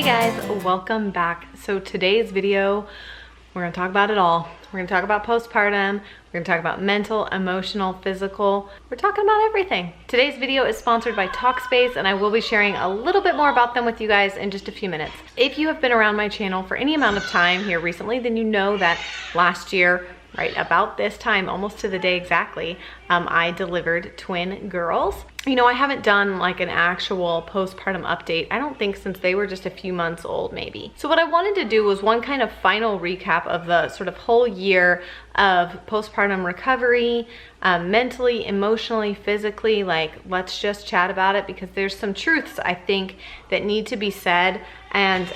Hey guys, welcome back. So today's video, we're gonna talk about it all. We're gonna talk about postpartum, we're gonna talk about mental, emotional, physical. We're talking about everything. Today's video is sponsored by Talkspace, and I will be sharing a little bit more about them with you guys in just a few minutes. If you have been around my channel for any amount of time here recently, then you know that last year, right about this time, almost to the day exactly, I delivered twin girls. You know, I haven't done like an actual postpartum update, I don't think, since they were just a few months old maybe. So what I wanted to do was one kind of final recap of the sort of whole year of postpartum recovery, mentally, emotionally, physically. Like, let's just chat about it, because there's some truths I think that need to be said. And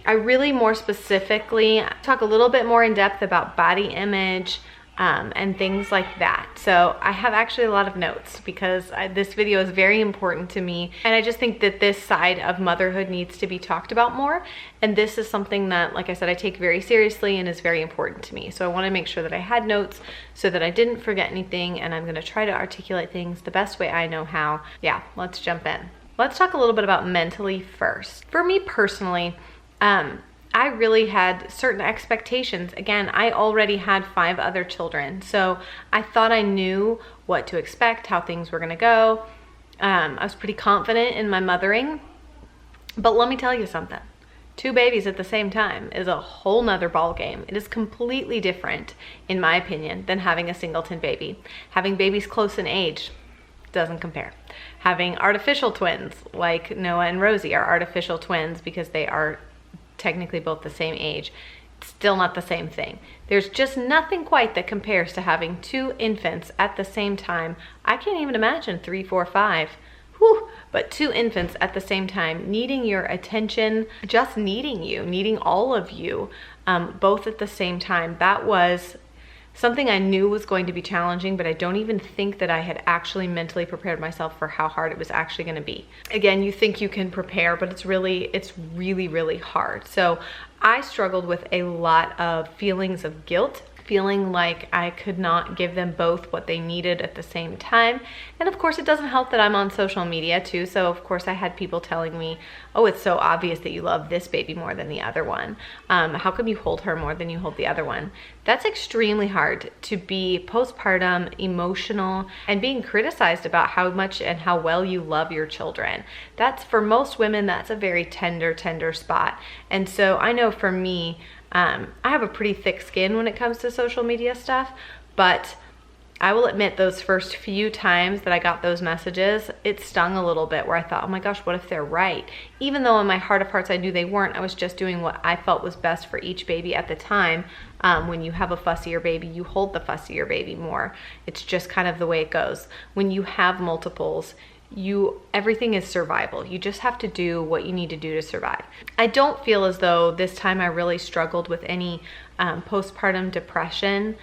I really more specifically talk a little bit more in depth about body image and things like that. So I have actually a lot of notes because this video is very important to me, and I just think that this side of motherhood needs to be talked about more. And this is something that, like I said, I take very seriously and is very important to me. So I want to make sure that I had notes so that I didn't forget anything, and I'm going to try to articulate things the best way I know how. Yeah, let's jump in. Let's talk a little bit about mentally first. For me personally, I really had certain expectations. Again, I already had 5 other children, so I thought I knew what to expect, how things were gonna go. I was pretty confident in my mothering, but let me tell you something. 2 babies at the same time is a whole nother ball game. It is completely different, in my opinion, than having a singleton baby. Having babies close in age doesn't compare. Having artificial twins, like Noah and Rosie are artificial twins because they are technically both the same age, it's still not the same thing. There's just nothing quite that compares to having 2 infants at the same time. I can't even imagine 3, 4, 5. Whew. But 2 infants at the same time, needing your attention, just needing you, needing all of you, both at the same time. That was something I knew was going to be challenging, but I don't even think that I had actually mentally prepared myself for how hard it was actually going to be. Again, you think you can prepare, but it's really, really hard. So I struggled with a lot of feelings of guilt, feeling like I could not give them both what they needed at the same time. And of course, it doesn't help that I'm on social media too. So of course I had people telling me, oh, it's so obvious that you love this baby more than the other one. How come you hold her more than you hold the other one? That's extremely hard to be postpartum, emotional, and being criticized about how much and how well you love your children. That's, for most women, that's a very tender spot. And so I know for me, I have a pretty thick skin when it comes to social media stuff, but I will admit those first few times that I got those messages, it stung a little bit, where I thought, oh my gosh, what if they're right? Even though in my heart of hearts I knew they weren't, I was just doing what I felt was best for each baby at the time. When you have a fussier baby, you hold the fussier baby more. It's just kind of the way it goes. When you have multiples, everything is survival. You just have to do what you need to do to survive. I don't feel as though this time I really struggled with any postpartum depression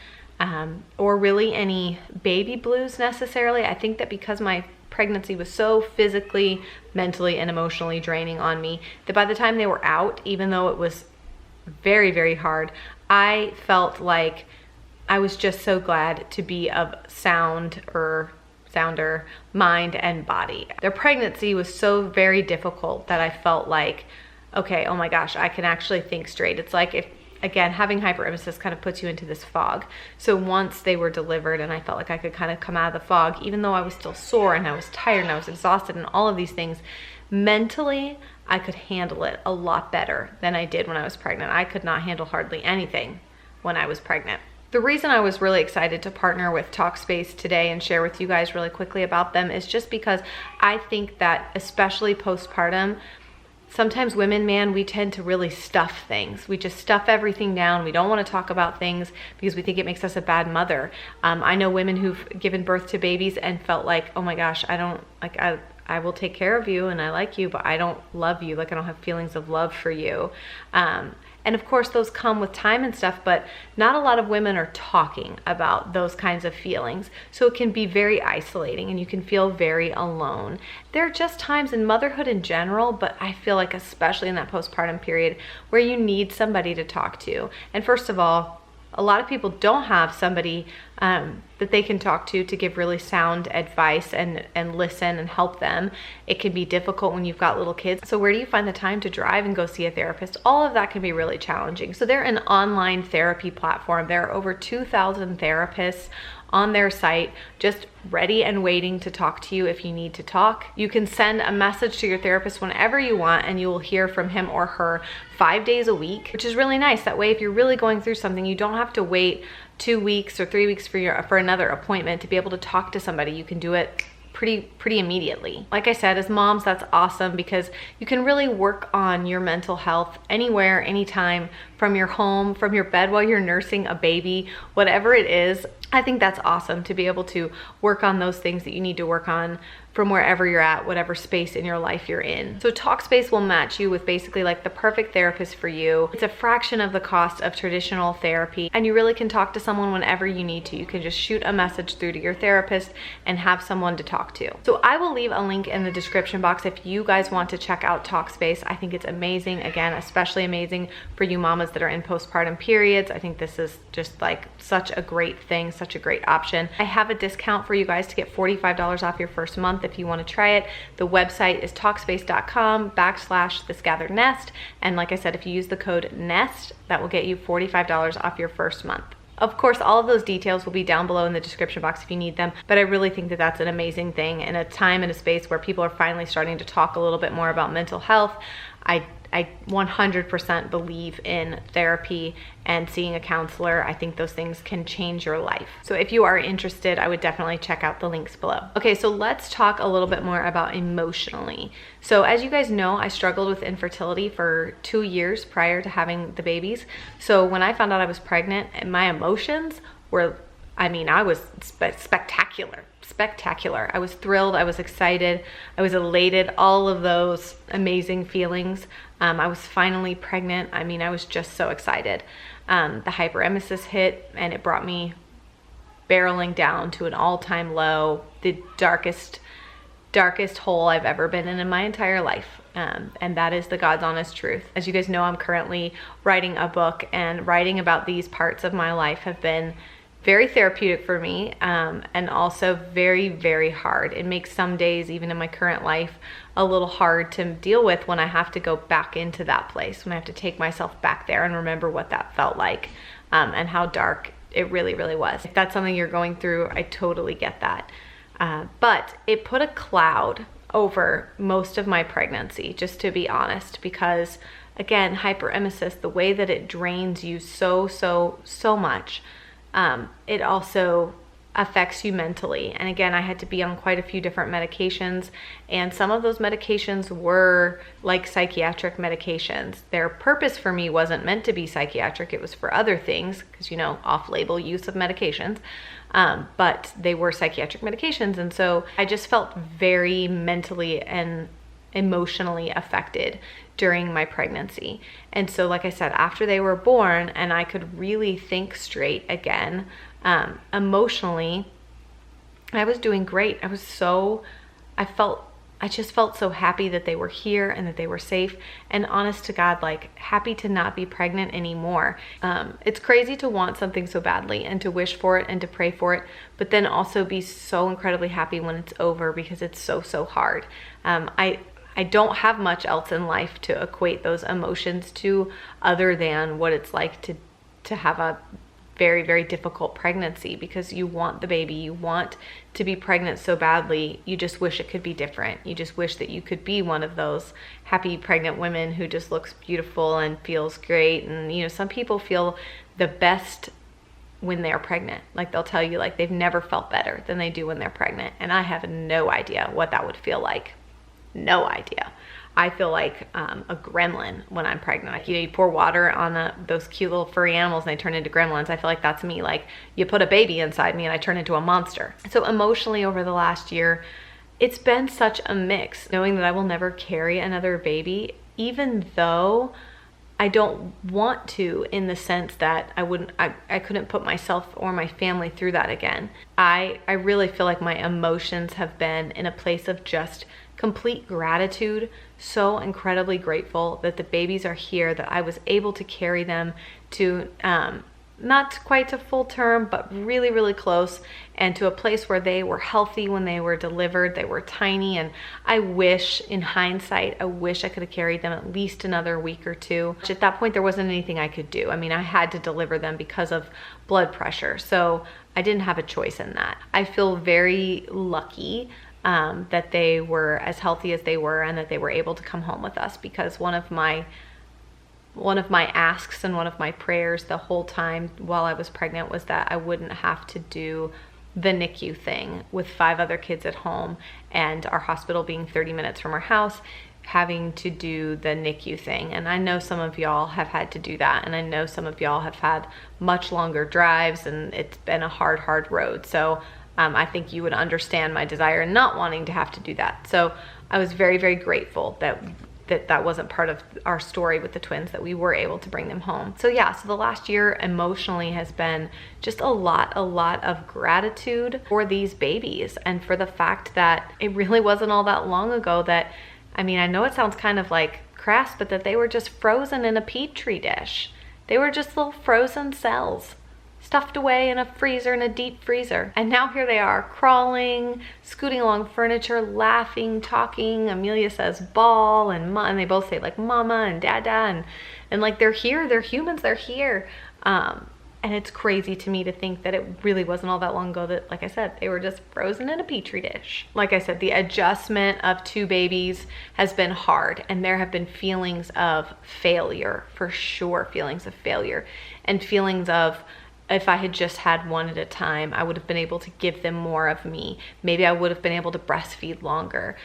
or really any baby blues necessarily. I think that because my pregnancy was so physically, mentally, and emotionally draining on me, that by the time they were out, even though it was very hard, I felt like I was just so glad to be of sounder mind and body. Their pregnancy was so very difficult that I felt like, okay, oh my gosh, I can actually think straight. It's like, if, again, having hyperemesis kind of puts you into this fog. So once they were delivered and I felt like I could kind of come out of the fog, even though I was still sore and I was tired and I was exhausted and all of these things, mentally, I could handle it a lot better than I did when I was pregnant. I could not handle hardly anything when I was pregnant. The reason I was really excited to partner with Talkspace today and share with you guys really quickly about them is just because I think that, especially postpartum, sometimes women, man, we tend to really stuff things. We just stuff everything down. We don't want to talk about things because we think it makes us a bad mother. I know women who've given birth to babies and felt like, oh my gosh, I will take care of you and I like you, but I don't love you. Like, I don't have feelings of love for you. And of course those come with time and stuff, but not a lot of women are talking about those kinds of feelings. So it can be very isolating and you can feel very alone. There are just times in motherhood in general, but I feel like especially in that postpartum period, where you need somebody to talk to. And first of all, a lot of people don't have somebody that they can talk to give really sound advice and listen and help them. It can be difficult when you've got little kids. So where do you find the time to drive and go see a therapist? All of that can be really challenging. So they're an online therapy platform. There are over 2,000 therapists on their site, just ready and waiting to talk to you if you need to talk. You can send a message to your therapist whenever you want, and you will hear from him or her 5 days a week, which is really nice. That way, if you're really going through something, you don't have to wait 2 weeks or 3 weeks for another appointment to be able to talk to somebody. You can do it pretty immediately. Like I said, as moms, that's awesome because you can really work on your mental health anywhere, anytime, from your home, from your bed while you're nursing a baby, whatever it is. I think that's awesome to be able to work on those things that you need to work on from wherever you're at, whatever space in your life you're in. So Talkspace will match you with basically like the perfect therapist for you. It's a fraction of the cost of traditional therapy, and you really can talk to someone whenever you need to. You can just shoot a message through to your therapist and have someone to talk to. So I will leave a link in the description box if you guys want to check out Talkspace. I think it's amazing. Again, especially amazing for you mamas that are in postpartum periods. I think this is just like such a great thing, such a great option. I have a discount for you guys to get $45 off your first month if you want to try it. The website is talkspace.com/thisgatherednest. And like I said, if you use the code NEST, that will get you $45 off your first month. Of course, all of those details will be down below in the description box if you need them, but I really think that that's an amazing thing in a time and a space where people are finally starting to talk a little bit more about mental health. I 100% believe in therapy and seeing a counselor. I think those things can change your life. So if you are interested, I would definitely check out the links below. Okay, so let's talk a little bit more about emotionally. So as you guys know, I struggled with infertility for 2 years prior to having the babies. So when I found out I was pregnant, my emotions were, I was spectacular. I was thrilled, I was excited, I was elated, all of those amazing feelings. I was finally pregnant. I was just so excited. The hyperemesis hit and it brought me barreling down to an all-time low, the darkest hole I've ever been in my entire life. And that is the God's honest truth. As you guys know, I'm currently writing a book, and writing about these parts of my life have been very therapeutic for me, and also very, very hard. It makes some days, even in my current life, a little hard to deal with when I have to go back into that place, when I have to take myself back there and remember what that felt like, and how dark it really, really was. If that's something you're going through, I totally get that. But it put a cloud over most of my pregnancy, just to be honest, because again, hyperemesis, the way that it drains you so much, it also affects you mentally. And again, I had to be on quite a few different medications, and some of those medications were like psychiatric medications. Their purpose for me wasn't meant to be psychiatric, it was for other things, because off-label use of medications, but they were psychiatric medications. And so I just felt very mentally and emotionally affected during my pregnancy. And so like I said, after they were born and I could really think straight again, emotionally, I was doing great. I just felt so happy that they were here and that they were safe, and honest to God, like happy to not be pregnant anymore. It's crazy to want something so badly and to wish for it and to pray for it, but then also be so incredibly happy when it's over, because it's so hard. I don't have much else in life to equate those emotions to, other than what it's like to have a very, very difficult pregnancy, because you want the baby, you want to be pregnant so badly, you just wish it could be different. You just wish that you could be one of those happy pregnant women who just looks beautiful and feels great. And some people feel the best when they're pregnant. Like they'll tell you like they've never felt better than they do when they're pregnant, and I have no idea what that would feel like. No idea. I feel like a gremlin when I'm pregnant. Like, you pour water on those cute little furry animals and they turn into gremlins. I feel like that's me. Like, you put a baby inside me and I turn into a monster. So emotionally, over the last year, it's been such a mix, knowing that I will never carry another baby, even though I don't want to, in the sense that I couldn't put myself or my family through that again. I really feel like my emotions have been in a place of just complete gratitude, so incredibly grateful that the babies are here, that I was able to carry them to not quite to full term, but really, really close, and to a place where they were healthy when they were delivered. They were tiny, and I wish, in hindsight, I wish I could have carried them at least another week or two. At that point, there wasn't anything I could do. I mean, I had to deliver them because of blood pressure, so I didn't have a choice in that. I feel very lucky that they were as healthy as they were and that they were able to come home with us, because one of my asks and one of my prayers the whole time while I was pregnant was that I wouldn't have to do the NICU thing with 5 other kids at home and our hospital being 30 minutes from our house, having to do the NICU thing. And I know some of y'all have had to do that, and I know some of y'all have had much longer drives, and it's been a hard road. So I think you would understand my desire in not wanting to have to do that. So I was very, very grateful that wasn't part of our story with the twins, that we were able to bring them home. So yeah, so the last year emotionally has been just a lot of gratitude for these babies, and for the fact that it really wasn't all that long ago that, I mean, I know it sounds kind of like crass, but that they were just frozen in a Petri dish. They were just little frozen cells, stuffed away in a freezer, in a deep freezer. And now here they are, crawling, scooting along furniture, laughing, talking. Amelia says ball, and they both say like mama and dada, and like they're here, they're humans, they're here. And it's crazy to me to think that it really wasn't all that long ago that, like I said, they were just frozen in a Petri dish. Like I said, the adjustment of 2 babies has been hard, and there have been feelings of failure, for sure, feelings of failure, and feelings of, if I had just had one at a time, I would have been able to give them more of me. Maybe I would have been able to breastfeed longer.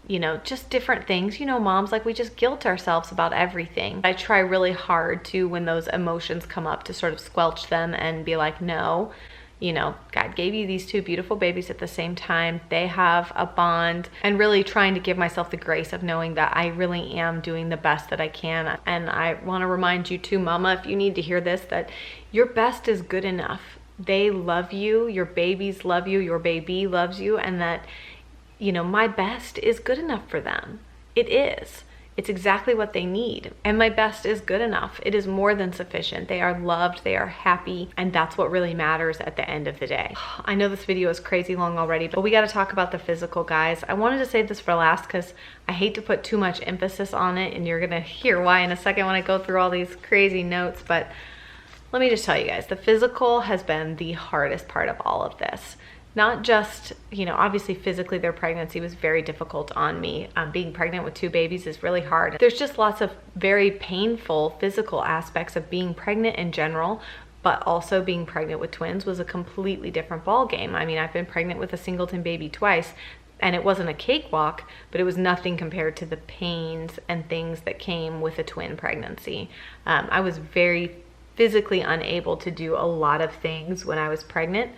You know, just different things. You know, moms, like, we just guilt ourselves about everything. I try really hard to, when those emotions come up, to sort of squelch them and be like, no, you know, God gave you these 2 beautiful babies at the same time. They have a bond, and really trying to give myself the grace of knowing that I really am doing the best that I can. And I want to remind you too, mama, if you need to hear this, that your best is good enough. They love you, your babies love you, your baby loves you, and that, you know, my best is good enough for them. It is. It's exactly what they need. And my best is good enough. It is more than sufficient. They are loved, they are happy, and that's what really matters at the end of the day. I know this video is crazy long already, but we got to talk about the physical, guys. I wanted to save this for last because I hate to put too much emphasis on it, and you're gonna hear why in a second when I go through all these crazy notes. But let me just tell you guys, the physical has been the hardest part of all of this. Not just, you know, obviously physically their pregnancy was very difficult on me. Being pregnant with 2 babies is really hard. There's just lots of very painful physical aspects of being pregnant in general, but also being pregnant with twins was a completely different ball game. I mean, I've been pregnant with a singleton baby twice, and it wasn't a cakewalk, but it was nothing compared to the pains and things that came with a twin pregnancy. I was very physically unable to do a lot of things when I was pregnant,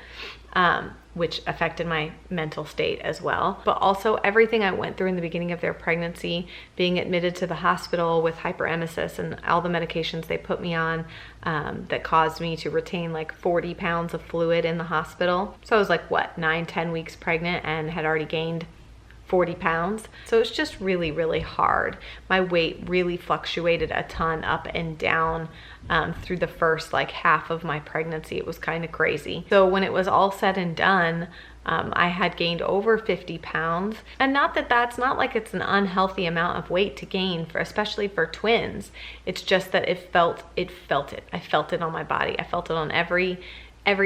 which affected my mental state as well. But also everything I went through in the beginning of their pregnancy, being admitted to the hospital with hyperemesis and all the medications they put me on that caused me to retain like 40 pounds of fluid in the hospital. So I was like, what, 9-10 weeks pregnant and had already gained 40 pounds. So it's just really hard. My weight really fluctuated a ton up and down through the first like half of my pregnancy. It was kind of crazy. So when it was all said and done, I had gained over 50 pounds. And not that that's not like it's an unhealthy amount of weight to gain, for especially for twins. It's just that I felt it on my body. I felt it on every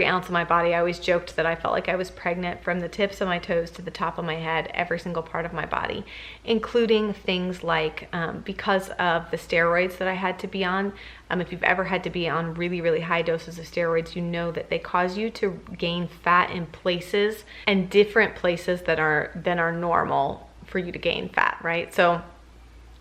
ounce of my body. I always joked that I felt like I was pregnant from the tips of my toes to the top of my head, every single part of my body, including things like, because of the steroids that I had to be on. If you've ever had to be on really high doses of steroids, you know that they cause you to gain fat in places, and different places than are normal for you to gain fat, right? So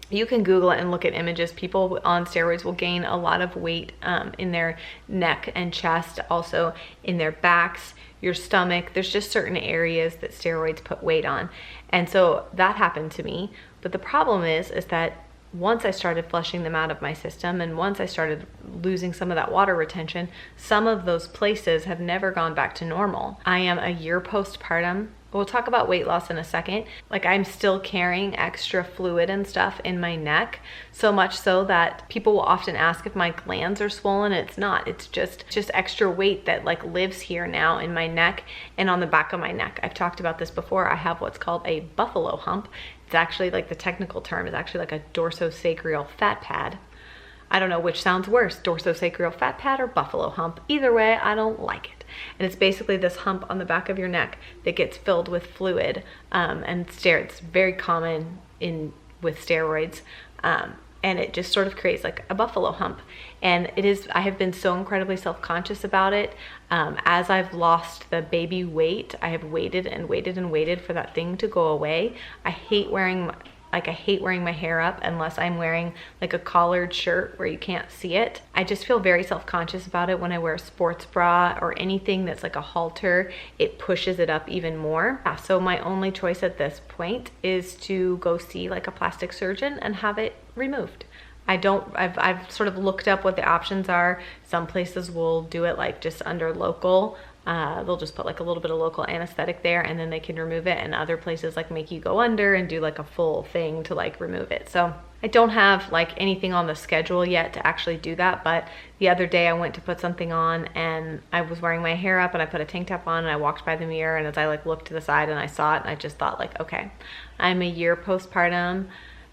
you can Google it and look at images. People on steroids will gain a lot of weight in their neck and chest, also in their backs, your stomach. There's just certain areas that steroids put weight on. And so that happened to me. But the problem is that once I started flushing them out of my system, and once I started losing some of that water retention, some of those places have never gone back to normal. I am a year postpartum we'll talk about weight loss in a second. Like, I'm still carrying extra fluid and stuff in my neck, so much so that people will often ask if my glands are swollen. It's not. It's just extra weight that like lives here now in my neck and on the back of my neck. I've talked about this before. I have what's called a buffalo hump. It's actually, like, the technical term is actually like a dorsosacral fat pad. I don't know which sounds worse, dorsosacral fat pad or buffalo hump. Either way, I don't like it. And it's basically this hump on the back of your neck that gets filled with fluid and steroids. It's very common with steroids. And it just sort of creates like a buffalo hump. And I have been so incredibly self-conscious about it. As I've lost the baby weight, I have waited and waited and waited for that thing to go away. I hate wearing my hair up unless I'm wearing like a collared shirt where you can't see it. I just feel very self-conscious about it when I wear a sports bra or anything that's like a halter. It pushes it up even more. Yeah, so my only choice at this point is to go see like a plastic surgeon and have it removed. I've sort of looked up what the options are. Some places will do it like just under local. They'll just put like a little bit of local anesthetic there and then they can remove it, and other places like make you go under and do like a full thing to like remove it. So I don't have like anything on the schedule yet to actually do that, but the other day I went to put something on and I was wearing my hair up and I put a tank top on and I walked by the mirror, and as I like looked to the side and I saw it, and I just thought like, okay, I'm a year postpartum.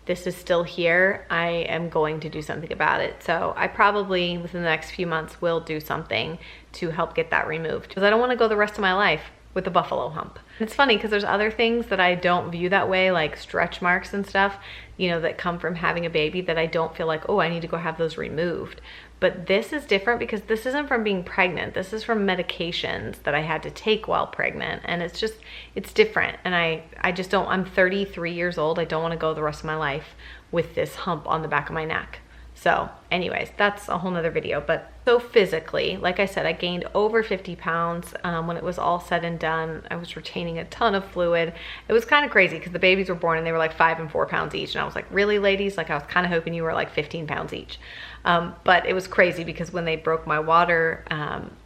This is still here. I am going to do something about it. So I probably within the next few months will do something to help get that removed, because I don't want to go the rest of my life with a buffalo hump. It's funny because there's other things that I don't view that way, like stretch marks and stuff, you know, that come from having a baby, that I don't feel like, oh, I need to go have those removed. But this is different because this isn't from being pregnant. This is from medications that I had to take while pregnant. And it's different. And I just don't, I'm 33 years old. I don't want to go the rest of my life with this hump on the back of my neck. So anyways, that's a whole nother video. But so physically, like I said, I gained over 50 pounds when it was all said and done. I was retaining a ton of fluid. It was kind of crazy because the babies were born and they were like 5 and 4 pounds each. And I was like, really, ladies? Like, I was kind of hoping you were like 15 pounds each. But it was crazy because when they broke my water,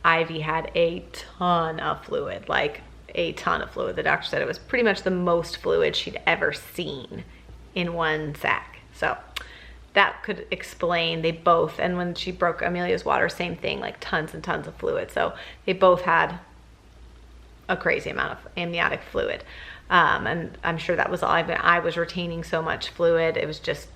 Ivy had a ton of fluid, like a ton of fluid. The doctor said it was pretty much the most fluid she'd ever seen in one sack. So that could explain, they both, and when she broke Amelia's water, same thing, like tons and tons of fluid. So they both had a crazy amount of amniotic fluid. And I'm sure that was all. I was retaining so much fluid. It was just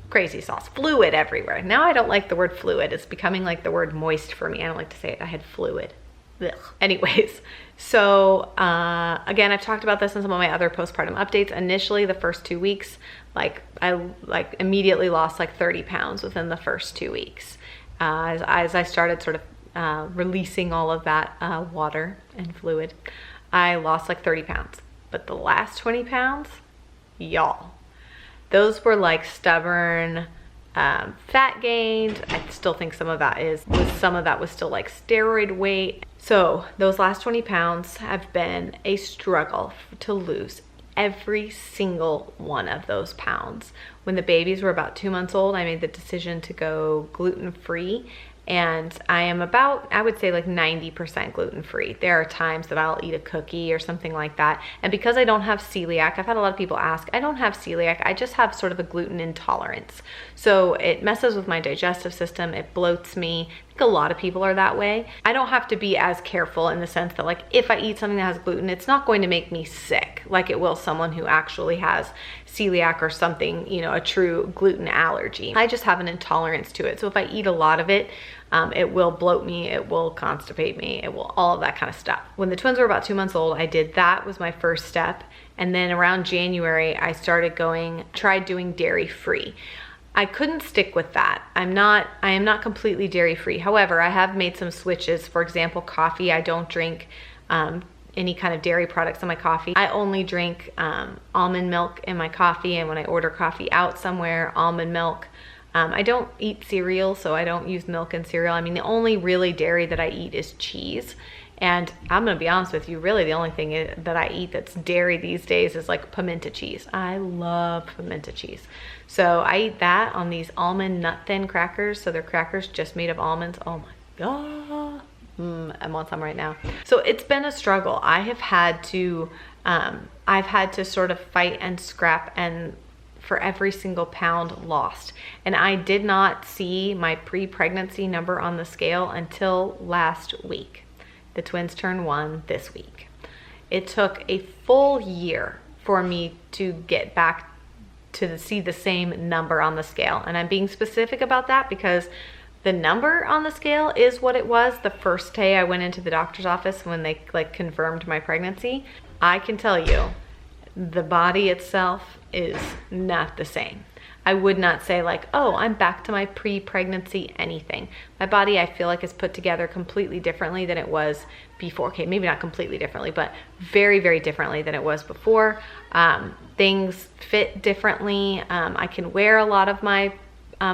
crazy sauce. Fluid everywhere. Now I don't like the word fluid. It's becoming like the word moist for me. I don't like to say it. I had fluid. Ugh. Anyways, so again, I've talked about this in some of my other postpartum updates. Initially, the first 2 weeks, I immediately lost like 30 pounds within the first 2 weeks. As I started sort of releasing all of that water and fluid, I lost like 30 pounds. But the last 20 pounds, y'all, those were like stubborn fat gains. I still think some of that was still like steroid weight. So those last 20 pounds have been a struggle to lose every single one of those pounds. When the babies were about 2 months old, I made the decision to go gluten-free. And I am about, I would say like 90% gluten-free. There are times that I'll eat a cookie or something like that. And because I don't have celiac, I've had a lot of people ask, I don't have celiac, I just have sort of a gluten intolerance. So it messes with my digestive system, it bloats me. I think a lot of people are that way. I don't have to be as careful in the sense that like if I eat something that has gluten, it's not going to make me sick like it will someone who actually has celiac or something, you know, a true gluten allergy. I just have an intolerance to it. So if I eat a lot of it, it will bloat me, it will constipate me, it will all of that kind of stuff. When the twins were about 2 months old, I did that was my first step. And then around January, I tried doing dairy free. I couldn't stick with that. I am not completely dairy free. However, I have made some switches. For example, coffee, I don't drink any kind of dairy products in my coffee. I only drink almond milk in my coffee, and when I order coffee out somewhere, almond milk. I don't eat cereal, so I don't use milk in cereal. I mean, the only really dairy that I eat is cheese. And I'm gonna be honest with you, really the only thing that I eat that's dairy these days is like pimento cheese. I love pimento cheese. So I eat that on these almond nut thin crackers. So they're crackers just made of almonds. Oh my God. I want some right now. So it's been a struggle. I have had to I've had to sort of fight and scrap and for every single pound lost. And I did not see my pre-pregnancy number on the scale until last week. The twins turned 1 this week. It took a full year for me to get back to see the same number on the scale. And I'm being specific about that because the number on the scale is what it was the first day I went into the doctor's office when they confirmed my pregnancy. I can tell you, the body itself is not the same. I would not say oh, I'm back to my pre-pregnancy anything. My body, I feel like, is put together completely differently than it was before. Okay, maybe not completely differently, but very, very differently than it was before. Things fit differently. I can wear a lot of my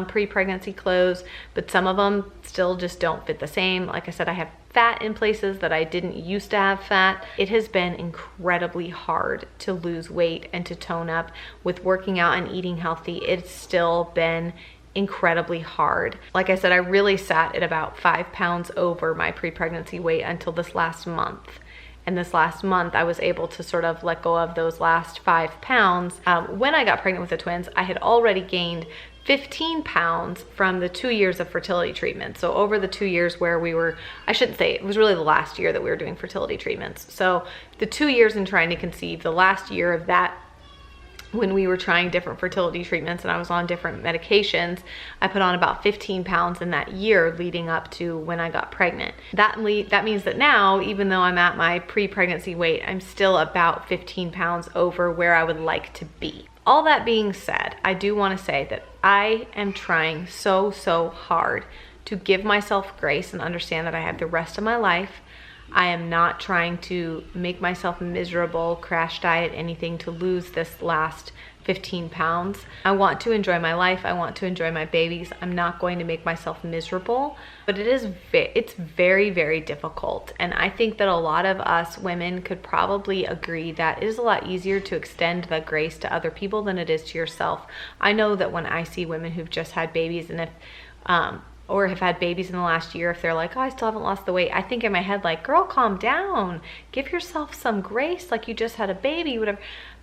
pre-pregnancy clothes, but some of them still just don't fit the same. Like I said, I have fat in places that I didn't used to have fat. It has been incredibly hard to lose weight and to tone up with working out and eating healthy. It's still been incredibly hard. Like I said, I really sat at about 5 pounds over my pre-pregnancy weight until this last month. And this last month, I was able to sort of let go of those last 5 pounds. When I got pregnant with the twins, I had already gained 15 pounds from the 2 years of fertility treatment. So over the 2 years where we were, I shouldn't say, it was really the last year that we were doing fertility treatments. So the 2 years in trying to conceive, the last year of that, when we were trying different fertility treatments and I was on different medications, I put on about 15 pounds in that year leading up to when I got pregnant. That means that now, even though I'm at my pre-pregnancy weight, I'm still about 15 pounds over where I would like to be. All that being said, I do want to say that I am trying so hard to give myself grace and understand that I have the rest of my life. I am not trying to make myself miserable, crash diet, anything to lose this last 15 pounds. I want to enjoy my life. I want to enjoy my babies. I'm not going to make myself miserable, but it's very, very difficult. And I think that a lot of us women could probably agree that it is a lot easier to extend the grace to other people than it is to yourself. I know that when I see women who've just had babies and or have had babies in the last year, if they're like, oh, I still haven't lost the weight, I think in my head girl, calm down. Give yourself some grace, you just had a baby, whatever.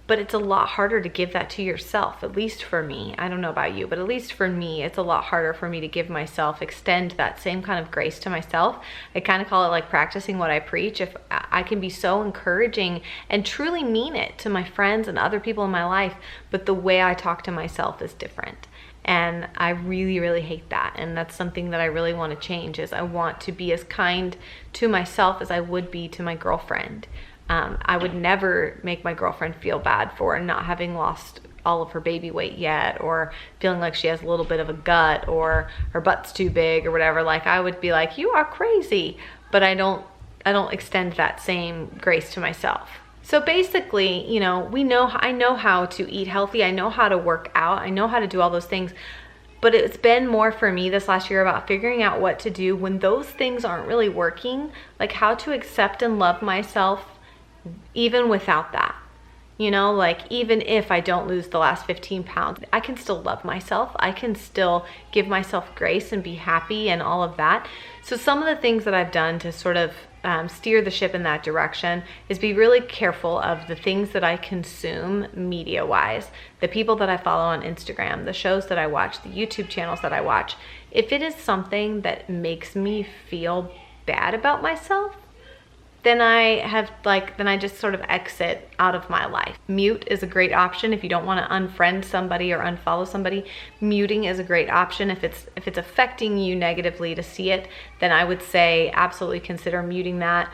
But it's a lot harder to give that to yourself, at least for me. I don't know about you, but at least for me, it's a lot harder for me to give myself, extend that same kind of grace to myself. I kind of call it practicing what I preach. If I can be so encouraging and truly mean it to my friends and other people in my life, but the way I talk to myself is different. And I really, really hate that. And that's something that I really want to change, is I want to be as kind to myself as I would be to my girlfriend. I would never make my girlfriend feel bad for not having lost all of her baby weight yet, or feeling like she has a little bit of a gut, or her butt's too big or whatever. I would be like, you are crazy. But I don't extend that same grace to myself. So basically, I know how to eat healthy. I know how to work out. I know how to do all those things. But it's been more for me this last year about figuring out what to do when those things aren't really working, how to accept and love myself even without that. Even if I don't lose the last 15 pounds, I can still love myself. I can still give myself grace and be happy and all of that. So some of the things that I've done to sort of steer the ship in that direction is be really careful of the things that I consume media-wise, the people that I follow on Instagram, the shows that I watch, the YouTube channels that I watch. If it is something that makes me feel bad about myself, then I just sort of exit out of my life. Mute is a great option if you don't want to unfriend somebody or unfollow somebody. Muting is a great option. If it's affecting you negatively to see it, then I would say absolutely consider muting that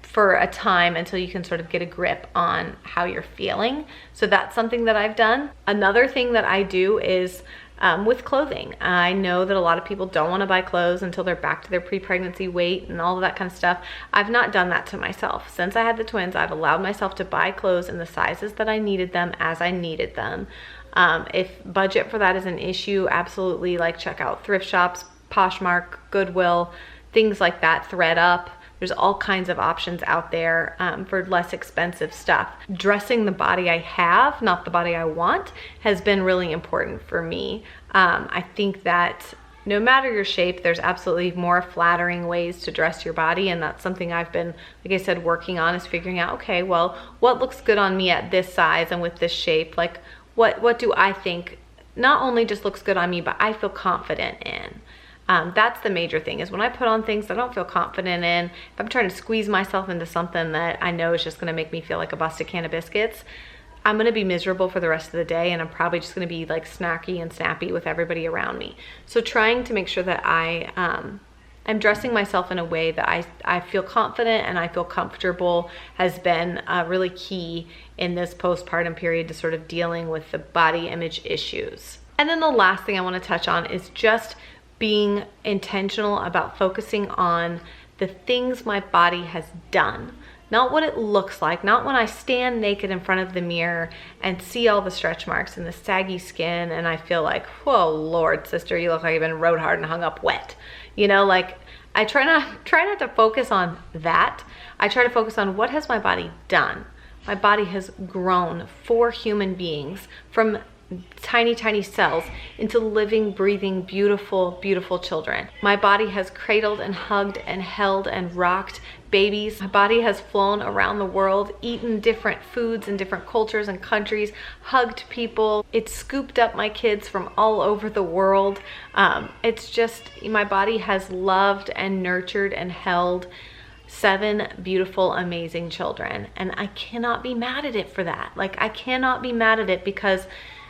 for a time until you can sort of get a grip on how you're feeling. So that's something that I've done. Another thing that I do is with clothing. I know that a lot of people don't want to buy clothes until they're back to their pre-pregnancy weight and all of that kind of stuff. I've not done that to myself. Since I had the twins, I've allowed myself to buy clothes in the sizes that I needed them as I needed them. If budget for that is an issue, absolutely check out thrift shops, Poshmark, Goodwill, things like that, ThredUp. There's all kinds of options out there for less expensive stuff. Dressing the body I have, not the body I want, has been really important for me. I think that no matter your shape, there's absolutely more flattering ways to dress your body, and that's something I've been, like I said, working on, is figuring out, okay, well, what looks good on me at this size and with this shape? Like, what do I think not only just looks good on me, but I feel confident in? That's the major thing, is when I put on things I don't feel confident in, if I'm trying to squeeze myself into something that I know is just gonna make me feel like a busted can of biscuits, I'm gonna be miserable for the rest of the day, and I'm probably just gonna be like snacky and snappy with everybody around me. So trying to make sure that I'm dressing myself in a way that I feel confident and I feel comfortable has been really key in this postpartum period to sort of dealing with the body image issues. And then the last thing I wanna touch on is just being intentional about focusing on the things my body has done. Not what it looks like, not when I stand naked in front of the mirror and see all the stretch marks and the saggy skin and I feel like, whoa, Lord, sister, you look like you've been rode hard and hung up wet. You know, like, I try not to focus on that. I try to focus on what has my body done. My body has grown for human beings from tiny, tiny cells into living, breathing, beautiful, beautiful children. My body has cradled and hugged and held and rocked babies. My body has flown around the world, eaten different foods in different cultures and countries, hugged people. It's scooped up my kids from all over the world. It's just, my body has loved and nurtured and held 7 beautiful, amazing children. And I cannot be mad at it for that. Like, I cannot be mad at it because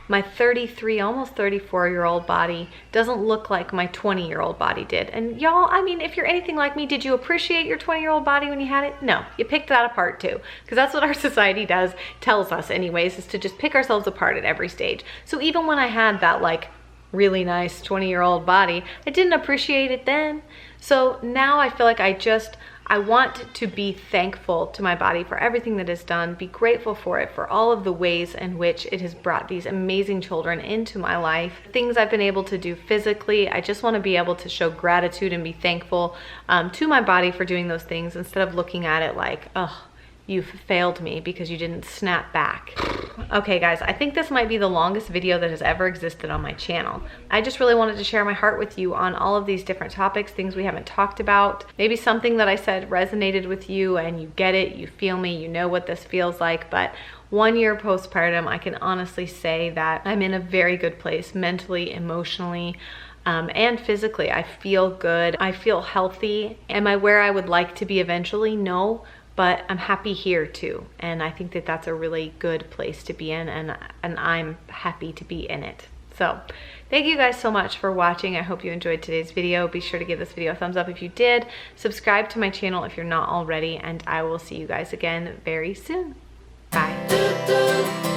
my 33, almost 34-year-old body doesn't look like my 20-year-old body did. And y'all, I mean, if you're anything like me, did you appreciate your 20-year-old body when you had it? No, you picked that apart too. Because that's what our society tells us anyways, is to just pick ourselves apart at every stage. So even when I had that like really nice 20-year-old body, I didn't appreciate it then. So now I feel like I want to be thankful to my body for everything that it's done, be grateful for it, for all of the ways in which it has brought these amazing children into my life, things I've been able to do physically. I just want to be able to show gratitude and be thankful to my body for doing those things, instead of looking at it like, oh, you've failed me because you didn't snap back. Okay guys, I think this might be the longest video that has ever existed on my channel. I just really wanted to share my heart with you on all of these different topics, things we haven't talked about. Maybe something that I said resonated with you and you get it, you feel me, you know what this feels like. But 1 year postpartum, I can honestly say that I'm in a very good place mentally, emotionally, and physically. I feel good, I feel healthy. Am I where I would like to be eventually? No. But I'm happy here too. And I think that that's a really good place to be in, and I'm happy to be in it. So thank you guys so much for watching. I hope you enjoyed today's video. Be sure to give this video a thumbs up if you did. Subscribe to my channel if you're not already, and I will see you guys again very soon. Bye.